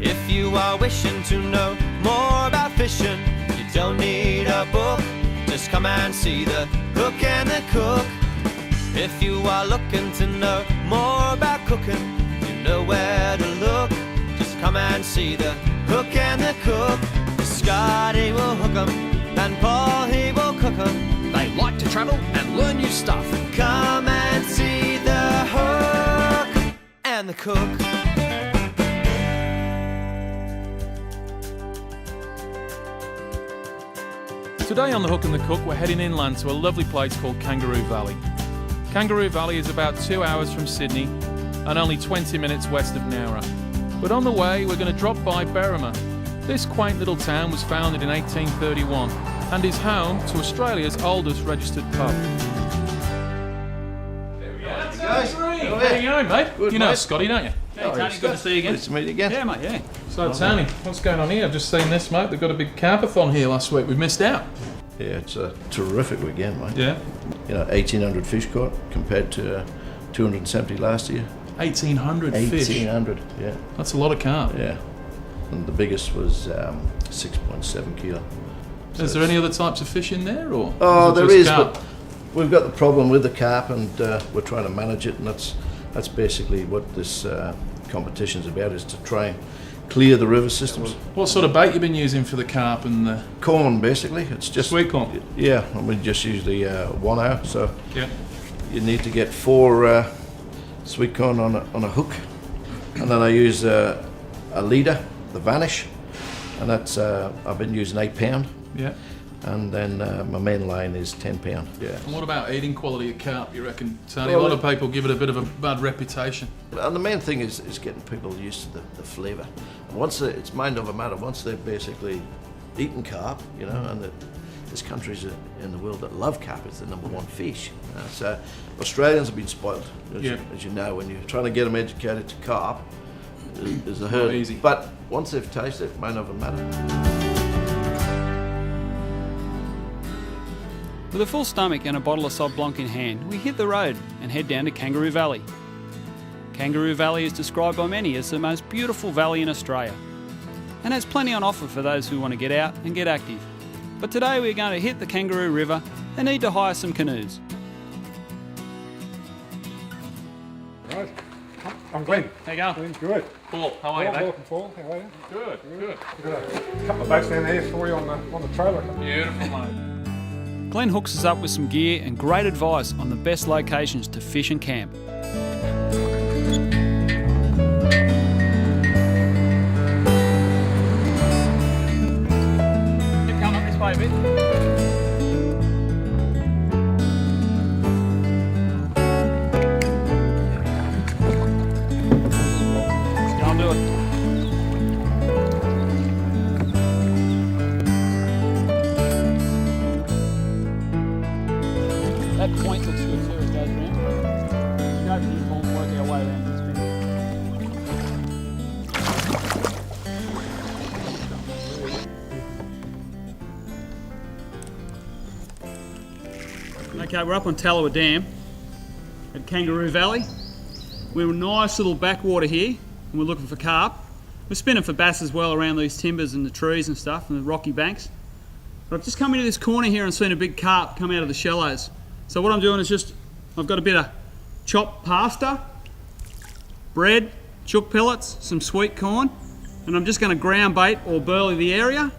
If you are wishing to know more about fishing, you don't need a book, just come and see the Hook and the Cook. If you are looking to know more about cooking, you know where to look, just come and see the Hook and the Cook. Scotty will hook 'em, and Paul he will cook 'em. They like to travel and learn new stuff. Come and see the Hook and the Cook. Today on The Hook and the Cook, we're heading inland to a lovely place called Kangaroo Valley. Kangaroo Valley is about 2 hours from Sydney and only 20 minutes west of Nowra. But on the way, we're going to drop by Berrima. This quaint little town was founded in 1831 and is home to Australia's oldest registered pub. There we go. Guys, how are you going, mate? Good, you know mate. Scotty, don't you? Hey, Tony, good to see you again. Good to meet you again. Yeah, mate, yeah. So, Tony, what's going on here? I've just seen this, mate. They've got a big carpathon here last week. We've missed out. Yeah, it's a terrific weekend, mate. Yeah. You know, 1,800 fish caught compared to 270 last year. 1,800 fish. 1,800, yeah. That's a lot of carp. Yeah. And the biggest was 6.7 kilo. So is there any other types of fish in there, or? Oh, there just is, carp? but we've got the problem with the carp, and we're trying to manage it, and that's basically what this competition's about, is to try and clear the river systems. What sort of bait you been using for the carp and the Corn, basically. It's just sweet corn? Yeah, and we just use the 1 hour, so Yeah. you need to get 4 sweet corn on a hook, and then I use a leader, the Vanish, and that's I've been using 8 pound, Yeah. and then my main line is 10 pound. Yeah. And what about eating quality of carp, you reckon, Tony? Well, a lot of people give it a bit of a bad reputation. And the main thing is getting people used to the flavour. And once it's mind over matter, once they've basically eaten carp, you know, and there's countries in the world that love carp, it's the #1 fish. So Australians have been spoiled, as you know, when you're trying to get them educated to carp, is a hurdle. Easy. But once they've tasted it, mind over matter. With a full stomach and a bottle of Sauv Blanc in hand, we hit the road and head down to Kangaroo Valley. Kangaroo Valley is described by many as the most beautiful valley in Australia and has plenty on offer for those who want to get out and get active. But today we're going to hit the Kangaroo River and need to hire some canoes. Right. I'm Glenn. How you going? Doing good. Paul, how are you, mate? Welcome, Paul. How are you? Good, good. We've got a couple of boats down there for you on the trailer. Beautiful, mate. Glenn hooks us up with some gear and great advice on the best locations to fish and camp. Keep coming up this way a bit. Let's go and do it. That point looks good too, it goes round. Let's go over here, Paul, and work our way around this bit. Okay, we're up on Tallowa Dam at Kangaroo Valley. We're in a nice little backwater here, and we're looking for carp. We're spinning for bass as well around these timbers and the trees and stuff and the rocky banks. But I've just come into this corner here and seen a big carp come out of the shallows. So what I'm doing is I've got a bit of chopped pasta, bread, chook pellets, some sweet corn, and I'm just going to ground bait or burley the area,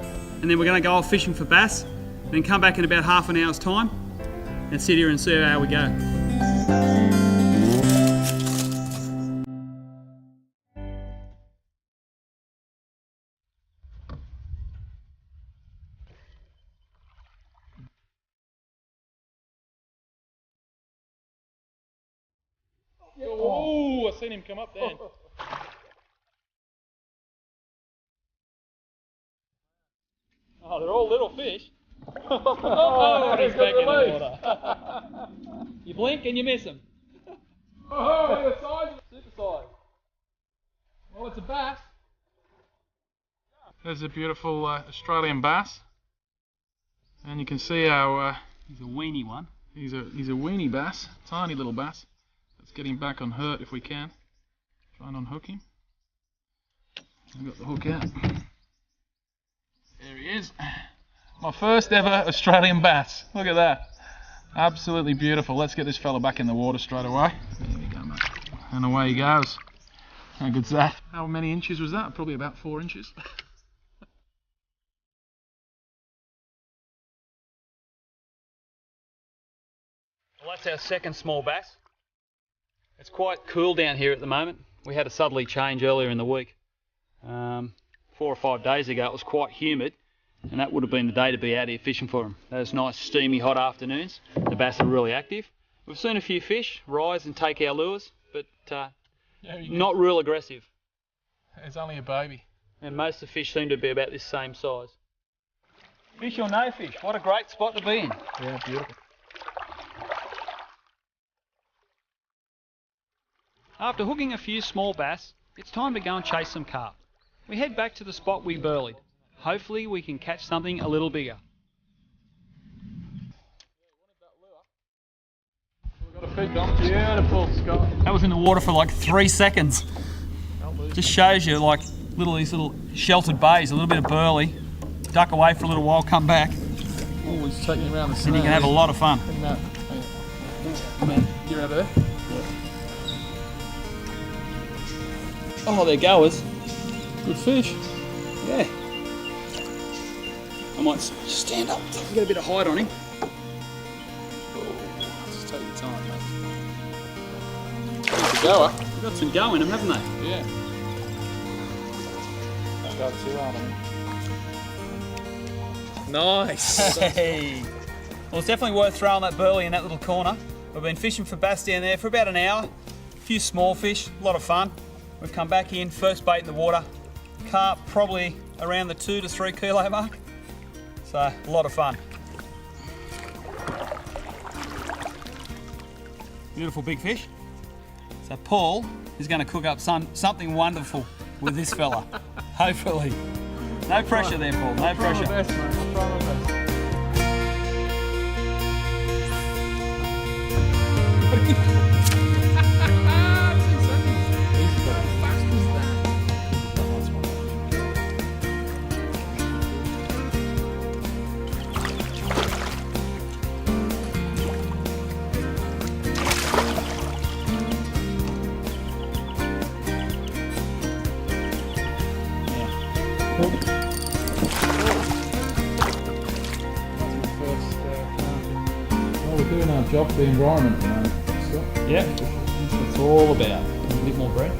and then we're going to go off fishing for bass, then come back in about half an hour's time and sit here and see how we go. Oh, I seen him come up then. Oh, they're all little fish. Oh, he's back in the water. You blink and you miss them. Oh, the size. Super size. Well, it's a bass. There's a beautiful Australian bass, and you can see how He's a weenie one. he's a weenie bass, tiny little bass. Let's get him back on hurt if we can. Try and unhook him. I've got the hook out. There he is. My first ever Australian bass. Look at that. Absolutely beautiful. Let's get this fella back in the water straight away. There we go, mate. And away he goes. How good's that? How many inches was that? Probably about 4 inches. Well, that's our second small bass. It's quite cool down here at the moment. We had a southerly change earlier in the week. 4 or 5 days ago it was quite humid, and that would have been the day to be out here fishing for them. Those nice steamy hot afternoons, the bass are really active. We've seen a few fish rise and take our lures, but not real aggressive. It's only a baby. And most of the fish seem to be about this same size. Fish or no fish, what a great spot to be in. Yeah, beautiful. After hooking a few small bass, it's time to go and chase some carp. We head back to the spot we burleyed. Hopefully we can catch something a little bigger. We've got a feed on. Beautiful, Scott. That was in the water for like 3 seconds. Just shows you like these little sheltered bays, a little bit of burley, duck away for a little while, come back, Oh, he's taking you around the and you can have a lot of fun. Come on, you're over there. Oh, they're goers. Good fish. Yeah. I might just stand up. Get a bit of height on him. Just take your time, mate. He's a goer. They've got some go in them, haven't they? Yeah. Don't go too hard on him. Nice. Hey. Well, it's definitely worth throwing that burley in that little corner. We've been fishing for bass down there for about an hour. A few small fish, a lot of fun. We've come back in, first bait in the water. Carp probably around the 2 to 3 kilo mark. So, a lot of fun. Beautiful big fish. So Paul is going to cook up something wonderful with this fella. Hopefully. No pressure there, Paul, no pressure. I'll try my best, mate. I'll try my best. We're doing our job for the environment, Scott. Yeah, that's what it's all about. A bit more bread.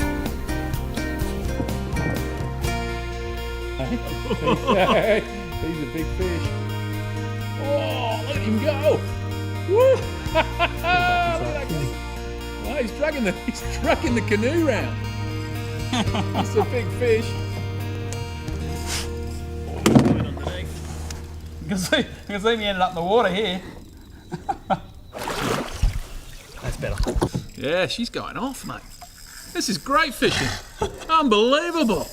He's a big fish. Oh, look at him go! Woo! Look at that guy. Oh, he's dragging the canoe round. It's a big fish. You can see me ended up in the water here. That's better. Yeah, she's going off, mate. This is great fishing. Unbelievable.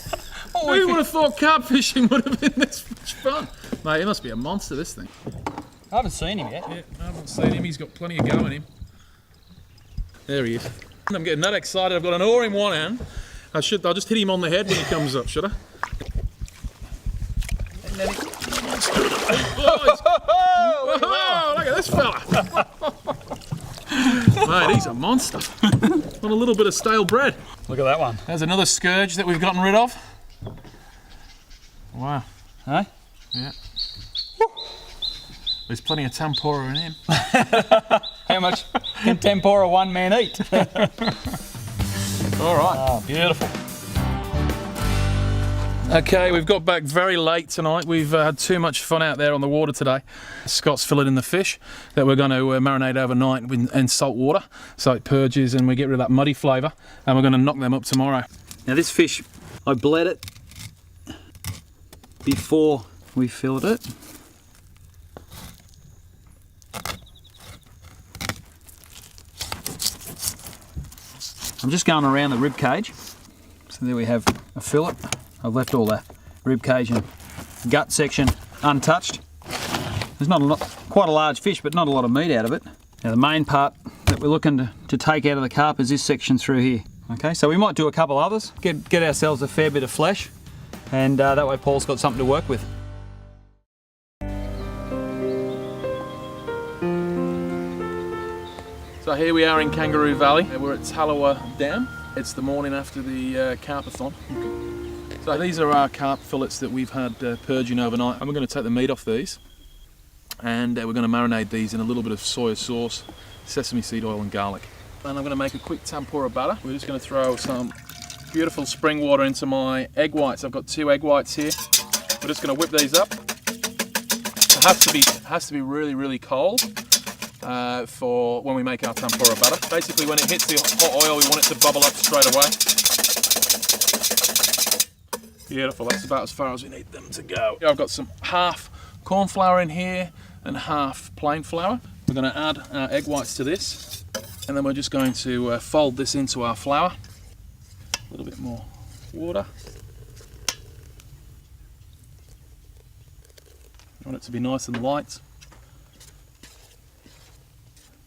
Who would have thought carp fishing would have been this much fun? Mate, he must be a monster, this thing. I haven't seen him yet. Yeah, I haven't seen him. He's got plenty of go in him. There he is. I'm getting that excited. I've got an oar in one hand. I'll just hit him on the head when he comes up, should I? And then Oh, look at this fella. Mate, he's a monster. Want a little bit of stale bread. look at that one. There's another scourge that we've gotten rid of. Wow. Huh? Yeah. There's plenty of tempura in him. How much can tempura one man eat? All right. Oh, beautiful. Okay, we've got back very late tonight. We've had too much fun out there on the water today. Scott's filleting the fish that we're going to marinate overnight in salt water so it purges and we get rid of that muddy flavour, and we're going to knock them up tomorrow. Now this fish, I bled it before we filled it. I'm just going around the rib cage. So there we have a fillet. I've left all the rib cage and gut section untouched. There's not a lot, quite a large fish, but not a lot of meat out of it. Now the main part that we're looking to take out of the carp is this section through here. Okay, so we might do a couple others, get ourselves a fair bit of flesh. and that way Paul's got something to work with. So here we are in Kangaroo Valley. We're at Tallowa Dam. It's the morning after the carpathon. So these are our carp fillets that we've had purging overnight, and we're going to take the meat off these, and we're going to marinate these in a little bit of soya sauce, sesame seed oil and garlic. And I'm going to make a quick tempura batter. We're just going to throw some beautiful spring water into my egg whites. I've got 2 egg whites here. We're just going to whip these up. It has to be really, really cold for when we make our tempura batter. Basically, when it hits the hot oil, we want it to bubble up straight away. Beautiful, that's about as far as we need them to go. I've got some half corn flour in here and half plain flour. We're going to add our egg whites to this, and then we're just going to fold this into our flour. A little bit more water. I want it to be nice and light.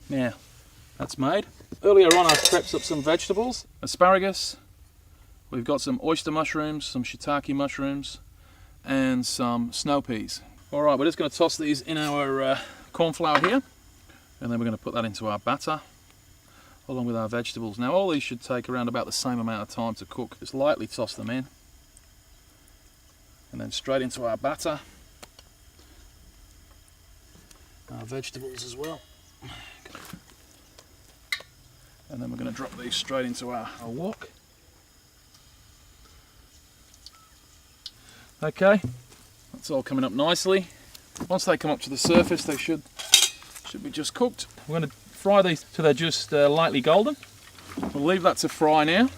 Now, that's made. Earlier on I prepped up some vegetables. Asparagus, we've got some oyster mushrooms, some shiitake mushrooms, and some snow peas. Alright, we're just going to toss these in our corn flour here, and then we're going to put that into our batter, along with our vegetables. Now all these should take around about the same amount of time to cook. Just lightly toss them in, and then straight into our batter. Our vegetables as well. And then we're going to drop these straight into our wok. Okay, that's all coming up nicely. Once they come up to the surface, they should be just cooked. We're going to fry these till they're just lightly golden. We'll leave that to fry now.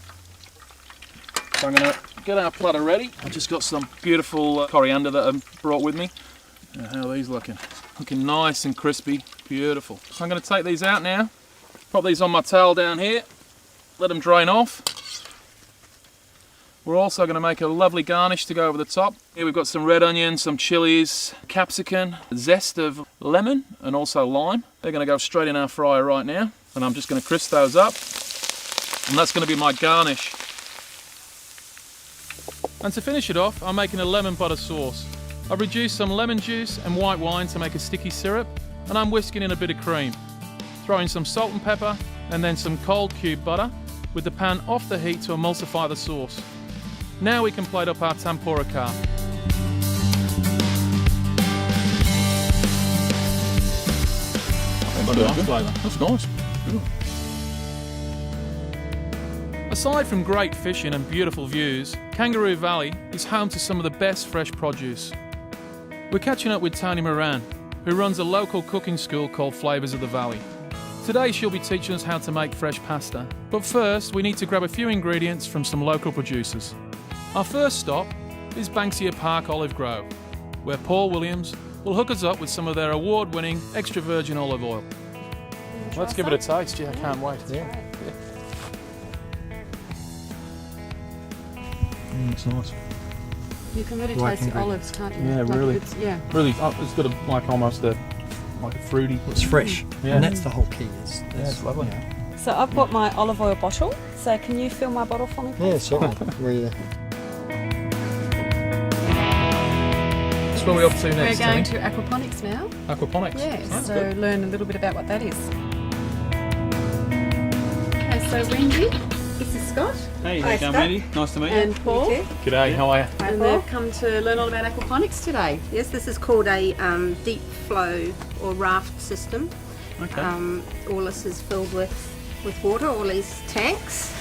So I'm going to get our platter ready. I've just got some beautiful coriander that I've brought with me. How are these looking? Looking nice and crispy, beautiful. I'm going to take these out now, pop these on my towel down here, let them drain off. We're also going to make a lovely garnish to go over the top. Here we've got some red onion, some chilies, capsicum, zest of lemon, and also lime. They're going to go straight in our fryer right now, and I'm just going to crisp those up, and that's going to be my garnish. And to finish it off, I'm making a lemon butter sauce. I've reduced some lemon juice and white wine to make a sticky syrup, and I'm whisking in a bit of cream. Throw in some salt and pepper, and then some cold cube butter, with the pan off the heat to emulsify the sauce. Now we can plate up our tempura carp. That's nice flavour. That's nice. Good. Aside from great fishing and beautiful views, Kangaroo Valley is home to some of the best fresh produce. We're catching up with Tony Moran, who runs a local cooking school called Flavours of the Valley. Today she'll be teaching us how to make fresh pasta, but first we need to grab a few ingredients from some local producers. Our first stop is Banksia Park Olive Grove, where Paul Williams will hook us up with some of their award-winning extra virgin olive oil. Let's give it a taste. Yeah, I can't wait. Yeah. It's nice. You can really taste the olives, can't you? Yeah, like really. Really, it's got almost a fruity. It's fresh, Yeah. and that's the whole key. It's lovely. So I've got my olive oil bottle. So can you fill my bottle for me, please? Yeah, certainly. We're That's where we're off to next. We're going to aquaponics now. Aquaponics. Yeah, Sounds so good. learn a little bit about what that is. Okay, so Wendy, this is Scott. Hey, Hi, how you going, Scott. Wendy? Nice to meet you. And Paul. G'day, how are you? And they've come to learn all about aquaponics today. Yes, this is called a deep flow or raft system. Okay. All this is filled with water, all these tanks.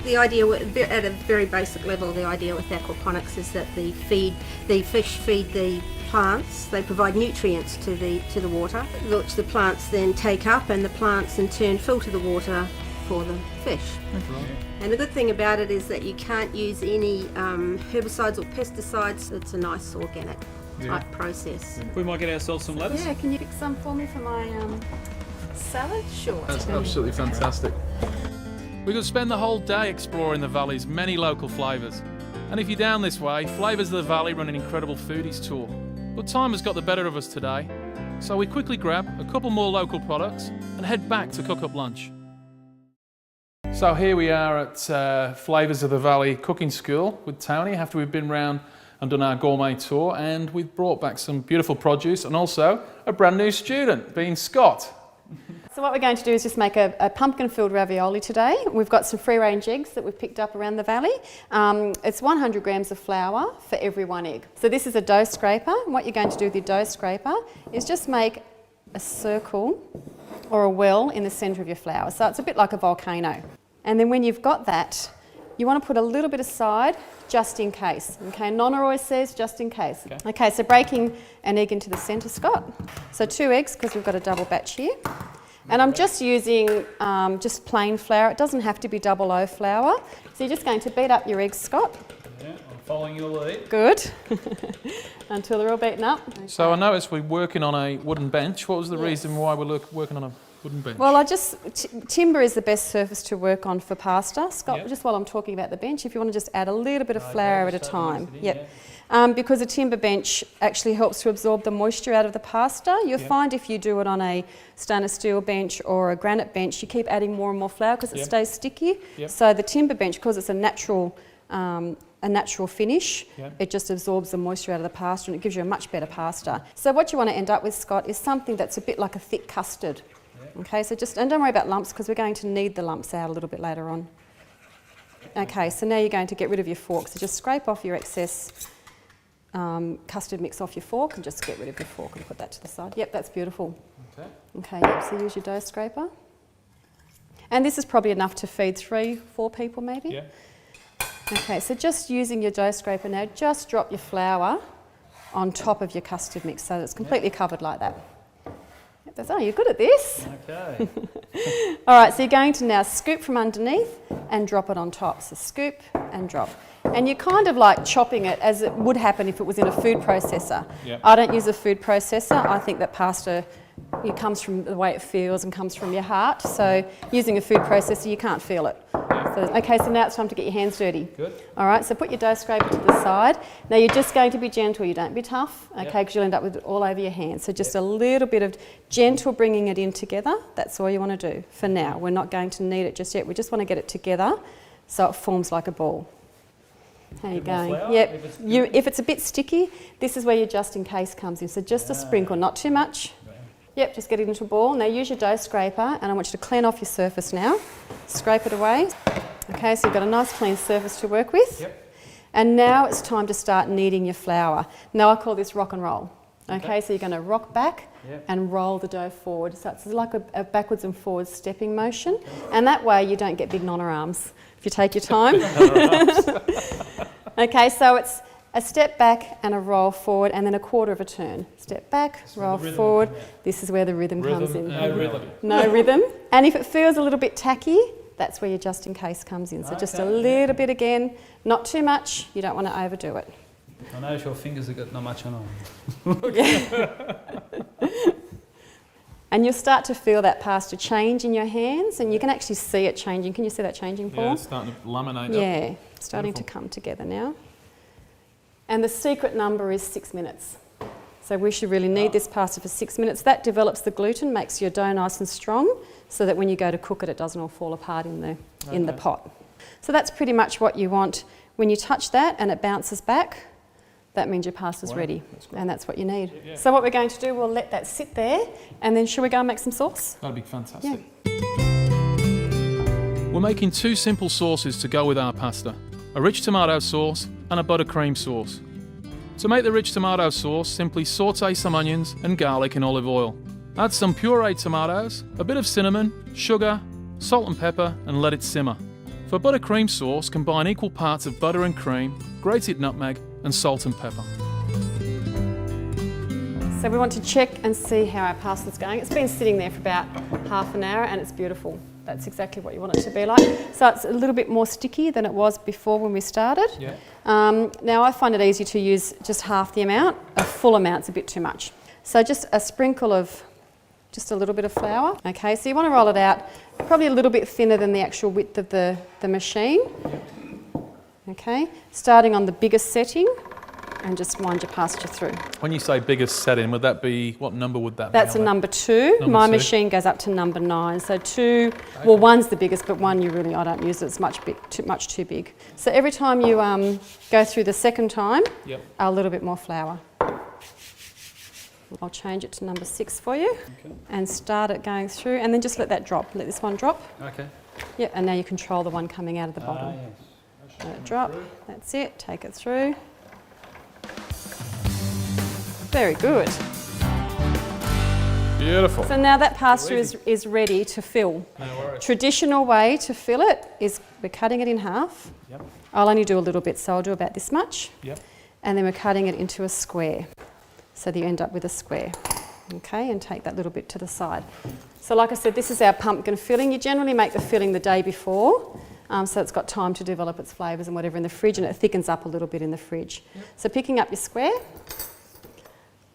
The idea, at a very basic level, the idea with aquaponics is that the fish feed the plants. They provide nutrients to the water, which the plants then take up, and the plants in turn filter the water for the fish. And the good thing about it is that you can't use any herbicides or pesticides. It's a nice organic type process. We might get ourselves some lettuce. Yeah, can you pick some for me for my salad? Sure. That's absolutely fantastic. We could spend the whole day exploring the valley's many local flavours. And if you're down this way, Flavours of the Valley run an incredible foodies tour. But time has got the better of us today, so we quickly grab a couple more local products and head back to cook up lunch. So here we are at Flavours of the Valley Cooking School with Tony after we've been round and done our gourmet tour, and we've brought back some beautiful produce and also a brand new student, being Scott. So what we're going to do is just make a pumpkin-filled ravioli today. We've got some free-range eggs that we've picked up around the valley. It's 100 grams of flour for every 1 egg. So this is a dough scraper. And what you're going to do with your dough scraper is just make a circle or a well in the centre of your flour. So it's a bit like a volcano. And then when you've got that, you want to put a little bit aside just in case. Okay, Nonna always says just in case. Okay, so breaking an egg into the centre, Scott. So 2 eggs because we've got a double batch here. And I'm just using just plain flour. It doesn't have to be 00 flour. So you're just going to beat up your eggs, Scott. Yeah, I'm following your lead. Good. Until they're all beaten up. Okay. So I noticed we're working on a wooden bench. What was the reason why we're working on a wooden bench? Well, timber is the best surface to work on for pasta. Scott, just while I'm talking about the bench, if you want to just add a little bit of flour at a time. Yep. Because a timber bench actually helps to absorb the moisture out of the pasta. You'll find if you do it on a stainless steel bench or a granite bench, you keep adding more and more flour because it stays sticky. So the timber bench, because it's a natural finish, it just absorbs the moisture out of the pasta and it gives you a much better pasta. So what you want to end up with, Scott, is something that's a bit like a thick custard. Okay, so and don't worry about lumps because we're going to knead the lumps out a little bit later on. Okay, so now you're going to get rid of your fork. So just scrape off your excess custard mix off your fork and just get rid of your fork and put that to the side. Yep, that's beautiful. Okay, yep, so use your dough scraper. And this is probably enough to feed 3-4 people maybe. Yeah. Okay, so just using your dough scraper now, just drop your flour on top of your custard mix so that it's completely covered like that. Yep, that's, oh, you're good at this. Okay. All right, so you're going to now scoop from underneath and drop it on top. So scoop and drop. And you're kind of like chopping it as it would happen if it was in a food processor. I don't use a food processor. I think that pasta, it comes from the way it feels and comes from your heart. So using a food processor, you can't feel it. So, okay, so now it's time to get your hands dirty. Good. All right, so put your dough scraper to the side. Now you're just going to be gentle. You don't be tough, okay, because you'll end up with it all over your hands. So just a little bit of gentle bringing it in together. That's all you want to do for now. We're not going to knead it just yet. We just want to get it together so it forms like a ball. How are you going? Yep. If it's a bit sticky, this is where your just in case comes in. So just a sprinkle, not too much. Yep, just get it into a ball. Now use your dough scraper and I want you to clean off your surface now. Scrape it away. Okay, so you've got a nice clean surface to work with. Yep. And now it's time to start kneading your flour. Now I call this rock and roll. Okay, so you're going to rock back and roll the dough forward. So it's like a backwards and forwards stepping motion. And that way you don't get big nonna arms if you take your time. Okay, so it's a step back and a roll forward and then a quarter of a turn. Step back, roll forward. This is where the rhythm comes in. No rhythm. No rhythm. And if it feels a little bit tacky, that's where your just in case comes in. So just a little bit again, not too much. You don't want to overdo it. I notice your fingers have got not much on them. And you'll start to feel that pasta change in your hands and you can actually see it changing. Can you see that changing, Paul? Yeah, it's starting to laminate up. Yeah, starting to come together now. And the secret number is 6 minutes. So we should really knead this pasta for 6 minutes. That develops the gluten, makes your dough nice and strong so that when you go to cook it, it doesn't all fall apart in the pot. So that's pretty much what you want. When you touch that and it bounces back, that means your pasta's ready, and that's what you need. So what we're going to do, we'll let that sit there, and then shall we go and make some sauce? That'd be fantastic. We're making 2 simple sauces to go with our pasta, a rich tomato sauce and a buttercream sauce. To make the rich tomato sauce, simply sauté some onions and garlic in olive oil. Add some pureed tomatoes, a bit of cinnamon, sugar, salt and pepper, and let it simmer. For buttercream sauce, combine equal parts of butter and cream, grated nutmeg, and salt and pepper. So we want to check and see how our pasta's going. It's been sitting there for about half an hour and it's beautiful. That's exactly what you want it to be like. So it's a little bit more sticky than it was before when we started. Now I find it easy to use just half the amount. A full amount's a bit too much. So just a sprinkle of just a little bit of flour. Okay, so you want to roll it out probably a little bit thinner than the actual width of the machine. Okay, starting on the biggest setting and just wind your pasta through. When you say biggest setting, would that be, what number would that That's be? a number 2. Number My 2. machine goes up to number 9. So 2, well, 1's the biggest, but 1 I don't use it. It's much too big. So every time you go through the second time, Yep. a little bit more flour. I'll change it to number 6 for you, and start it going through, and then just let that drop. Let this one drop. Okay. Yep, and now you control the one coming out of the bottom. Yes. Let it drop. That's it. Take it through. Very good. Beautiful. So now that pasta is ready to fill. No worries. Traditional way to fill it is we're cutting it in half. Yep. I'll only do a little bit, so I'll do about this much. Yep. And then we're cutting it into a square, so that you end up with a square. Okay, and take that little bit to the side. So like I said, this is our pumpkin filling. You generally make the filling the day before, so it's got time to develop its flavours and whatever in the fridge, and it thickens up a little bit in the fridge. Yep. So picking up your square,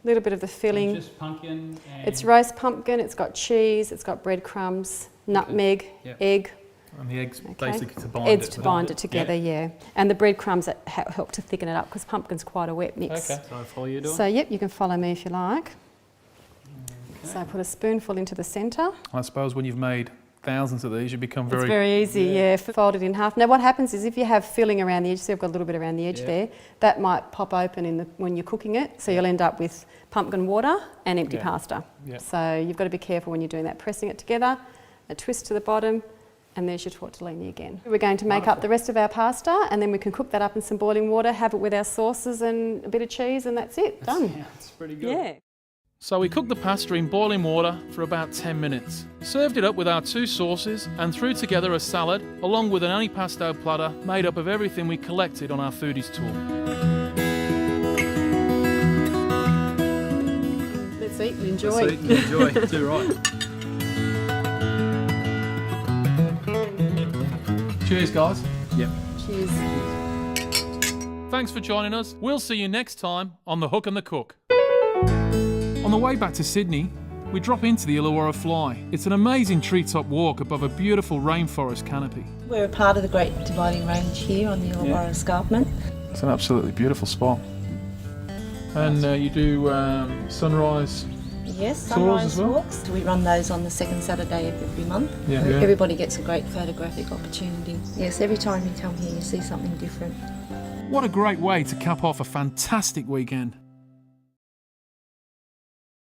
a little bit of the filling. Just pumpkin and... It's roast pumpkin, it's got cheese, it's got breadcrumbs, nutmeg, Yep. egg. And the eggs Okay. basically to bind Eggs it. to bind it together, yeah. And the breadcrumbs that help to thicken it up, because pumpkin's quite a wet mix. Okay. So I follow you doing? So yep, you can follow me if you like. So put a spoonful into the centre. I suppose when you've made thousands of these, you become It's very easy, yeah. Fold it in half. Now what happens is if you have filling around the edge, so you've got a little bit around the edge there, that might pop open when you're cooking it, so you'll end up with pumpkin water and empty pasta. Yeah. So you've got to be careful when you're doing that. Pressing it together, a twist to the bottom, and there's your tortellini again. We're going to make up the rest of our pasta, and then we can cook that up in some boiling water, have it with our sauces and a bit of cheese, and that's it, done. Yeah, it's pretty good. Yeah. So we cooked the pasta in boiling water for about 10 minutes, served it up with our 2 sauces and threw together a salad along with an antipasto platter made up of everything we collected on our foodies tour. Let's eat and enjoy. Let's eat and enjoy. Too right. Cheers, guys. Yep. Cheers. Thanks for joining us. We'll see you next time on The Hook and the Cook. On the way back to Sydney, we drop into the Illawarra Fly. It's an amazing treetop walk above a beautiful rainforest canopy. We're a part of the Great Dividing Range here on the Illawarra Escarpment. It's an absolutely beautiful spot. And you do sunrise Yes, tours sunrise as well? walks. We run those on the second Saturday of every month. Yeah. Everybody gets a great photographic opportunity. Yes, every time you come here you see something different. What a great way to cap off a fantastic weekend.